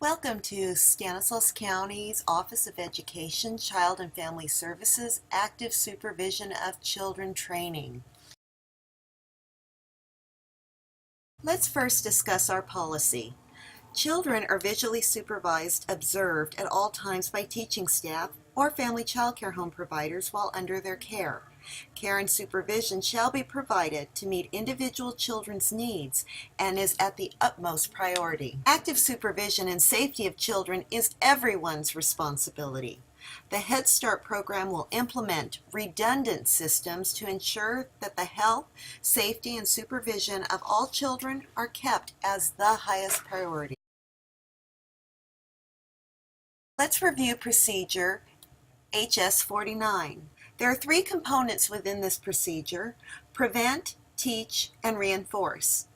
Welcome to Stanislaus County's Office of Education, Child and Family Services Active Supervision of Children Training. Let's first discuss our policy. Children are visually supervised, observed at all times by teaching staff or family child care home providers while under their care. Care and supervision shall be provided to meet individual children's needs and is at the utmost priority. Active supervision and safety of children is everyone's responsibility. The Head Start program will implement redundant systems to ensure that the health, safety, and supervision of all children are kept as the highest priority. Let's review procedure HS 49. There are three components within this procedure: prevent, teach, and reinforce.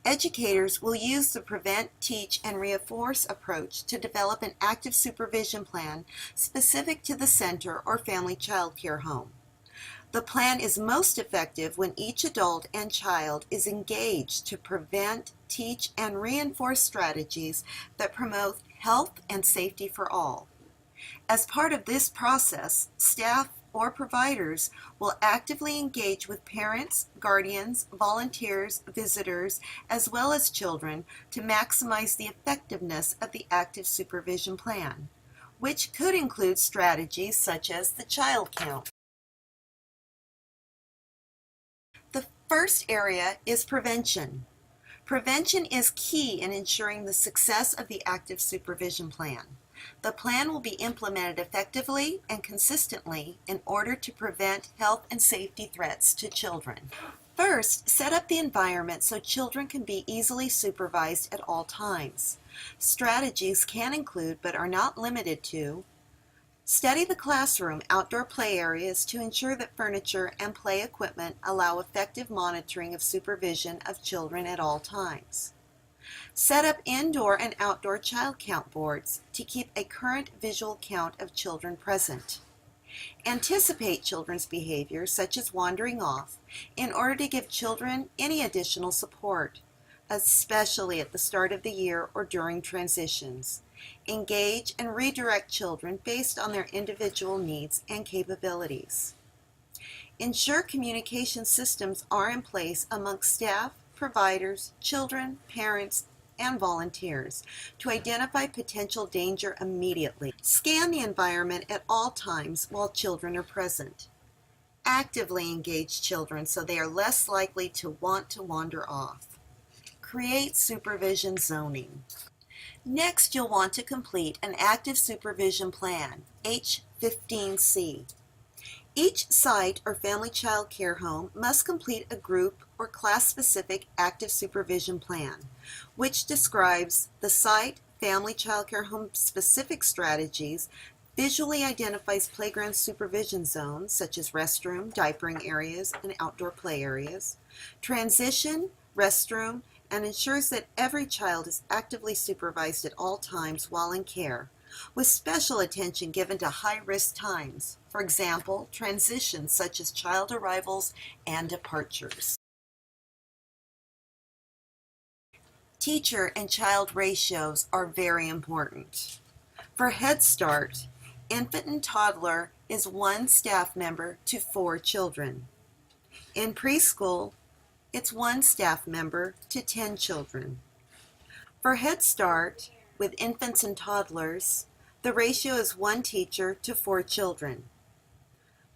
Educators will use the prevent, teach, and reinforce approach to develop an active supervision plan specific to the center or family child care home. The plan is most effective when each adult and child is engaged to prevent, teach, and reinforce strategies that promote health and safety for all. As part of this process, staff or providers will actively engage with parents, guardians, volunteers, visitors, as well as children to maximize the effectiveness of the active supervision plan, which could include strategies such as the child count. The first area is prevention. Prevention is key in ensuring the success of the active supervision plan. The plan will be implemented effectively and consistently in order to prevent health and safety threats to children. First, set up the environment so children can be easily supervised at all times. Strategies can include, but are not limited to, study the classroom, outdoor play areas to ensure that furniture and play equipment allow effective monitoring of supervision of children at all times. Set up indoor and outdoor child count boards to keep a current visual count of children present. Anticipate children's behavior, such as wandering off, in order to give children any additional support, especially at the start of the year or during transitions. Engage and redirect children based on their individual needs and capabilities. Ensure communication systems are in place amongst staff, providers, children, parents, and volunteers to identify potential danger immediately. Scan the environment at all times while children are present. Actively engage children so they are less likely to want to wander off. Create supervision zoning. Next, you'll want to complete an active supervision plan, H15C. Each site or family child care home must complete a group or class-specific active supervision plan, which describes the site, family child care home specific strategies, visually identifies playground supervision zones such as restroom, diapering areas, and outdoor play areas, transition, restroom, and ensures that every child is actively supervised at all times while in care, with special attention given to high-risk times, for example, transitions such as child arrivals and departures. Teacher and child ratios are very important. For Head Start, infant and toddler is 1 staff member to 4 children. In preschool, it's 1 staff member to 10 children. For Head Start, with infants and toddlers, the ratio is 1 teacher to 4 children.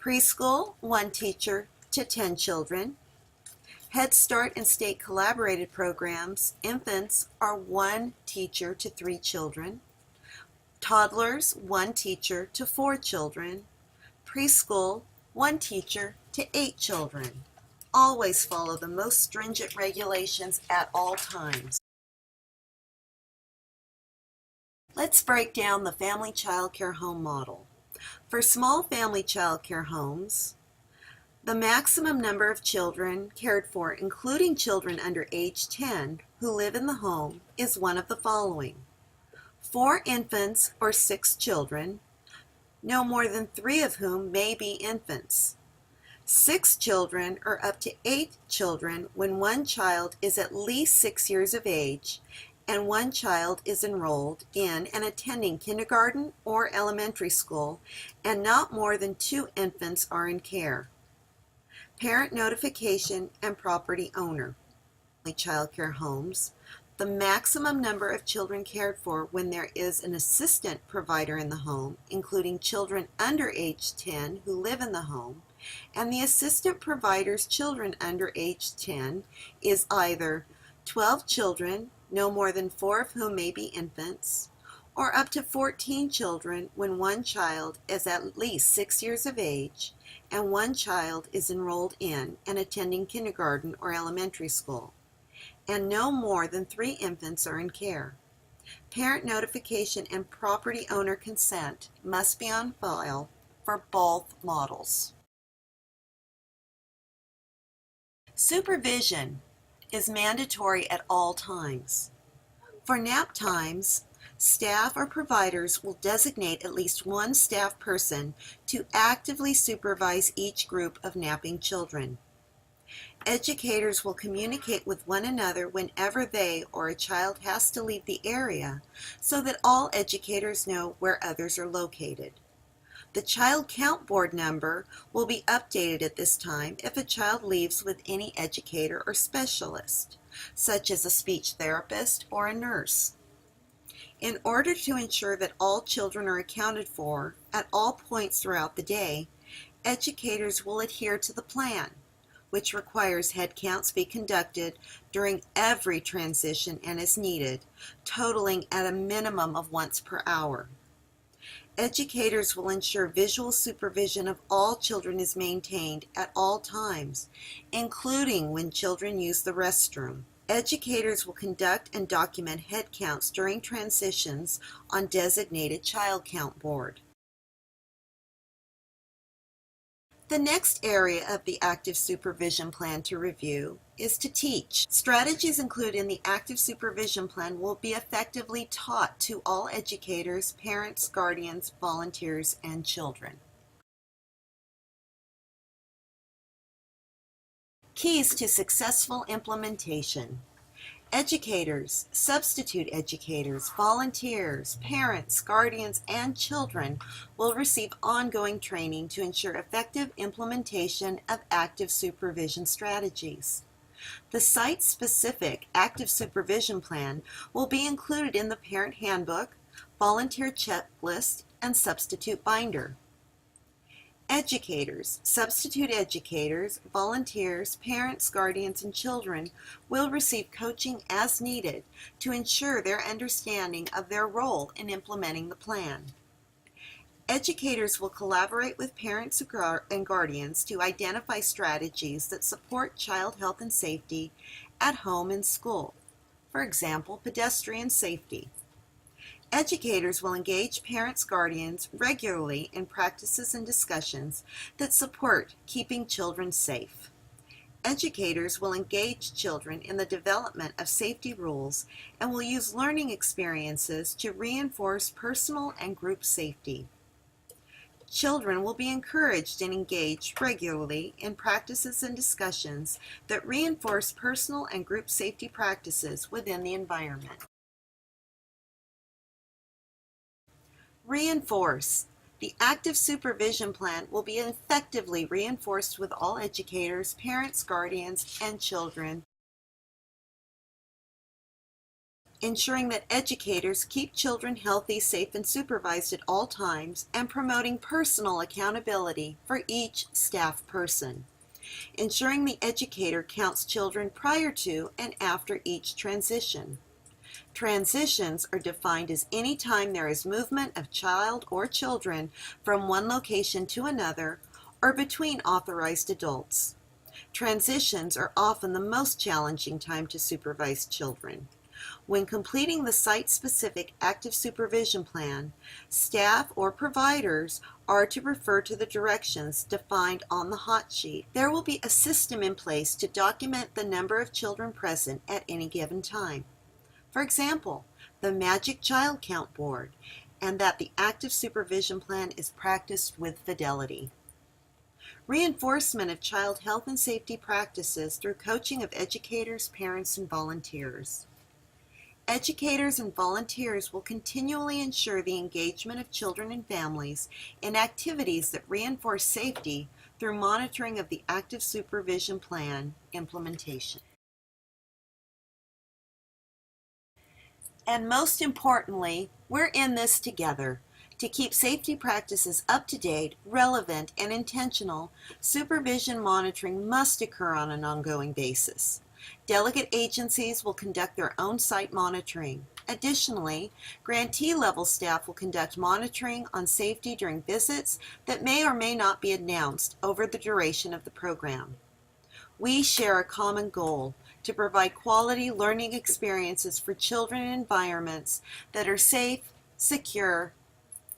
Preschool, 1 teacher to 10 children. Head Start and state collaborated programs, infants are 1 teacher to 3 children. Toddlers, 1 teacher to 4 children. Preschool, 1 teacher to 8 children. Always follow the most stringent regulations at all times. Let's break down the family child care home model. For small family child care homes, the maximum number of children cared for, including children under age 10 who live in the home, is one of the following: 4 infants or 6 children, no more than 3 of whom may be infants. 6 children or up to 8 children when one child is at least 6 years of age, and one child is enrolled in and attending kindergarten or elementary school, and not more than 2 infants are in care. Parent notification and property owner. Child care homes. The maximum number of children cared for when there is an assistant provider in the home, including children under age 10 who live in the home, and the assistant provider's children under age 10 is either 12 children, no more than 4 of whom may be infants, or up to 14 children when one child is at least 6 years of age and one child is enrolled in and attending kindergarten or elementary school, and no more than 3 infants are in care. Parent notification and property owner consent must be on file for both models. Supervision is mandatory at all times. For nap times, staff or providers will designate at least one staff person to actively supervise each group of napping children. Educators will communicate with one another whenever they or a child has to leave the area so that all educators know where others are located. The child count board number will be updated at this time if a child leaves with any educator or specialist, such as a speech therapist or a nurse. In order to ensure that all children are accounted for at all points throughout the day, educators will adhere to the plan, which requires head counts be conducted during every transition and as needed, totaling at a minimum of once per hour. Educators will ensure visual supervision of all children is maintained at all times, including when children use the restroom. Educators will conduct and document head counts during transitions on designated child count board. The next area of the active supervision plan to review is to teach. Strategies included in the active supervision plan will be effectively taught to all educators, parents, guardians, volunteers, and children. Keys to successful implementation. Educators, substitute educators, volunteers, parents, guardians, and children will receive ongoing training to ensure effective implementation of active supervision strategies. The site-specific active supervision plan will be included in the parent handbook, volunteer checklist, and substitute binder. Educators, substitute educators, volunteers, parents, guardians, and children will receive coaching as needed to ensure their understanding of their role in implementing the plan. Educators will collaborate with parents and guardians to identify strategies that support child health and safety at home and school. For example, pedestrian safety. Educators will engage parents, guardians regularly in practices and discussions that support keeping children safe. Educators will engage children in the development of safety rules and will use learning experiences to reinforce personal and group safety. Children will be encouraged and engaged regularly in practices and discussions that reinforce personal and group safety practices within the environment. Reinforce. The active supervision plan will be effectively reinforced with all educators, parents, guardians, and children, ensuring that educators keep children healthy, safe, and supervised at all times, and promoting personal accountability for each staff person. Ensuring the educator counts children prior to and after each transition. Transitions are defined as any time there is movement of child or children from one location to another or between authorized adults. Transitions are often the most challenging time to supervise children. When completing the site-specific active supervision plan, staff or providers are to refer to the directions defined on the hot sheet. There will be a system in place to document the number of children present at any given time. For example, the Magic Child Count Board, and that the active supervision plan is practiced with fidelity. Reinforcement of child health and safety practices through coaching of educators, parents, and volunteers. Educators and volunteers will continually ensure the engagement of children and families in activities that reinforce safety through monitoring of the active supervision plan implementation. And most importantly, we're in this together. To keep safety practices up to date, relevant, and intentional, supervision monitoring must occur on an ongoing basis. Delegate agencies will conduct their own site monitoring. Additionally, grantee level staff will conduct monitoring on safety during visits that may or may not be announced over the duration of the program. We share a common goal to provide quality learning experiences for children in environments that are safe, secure,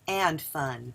and fun.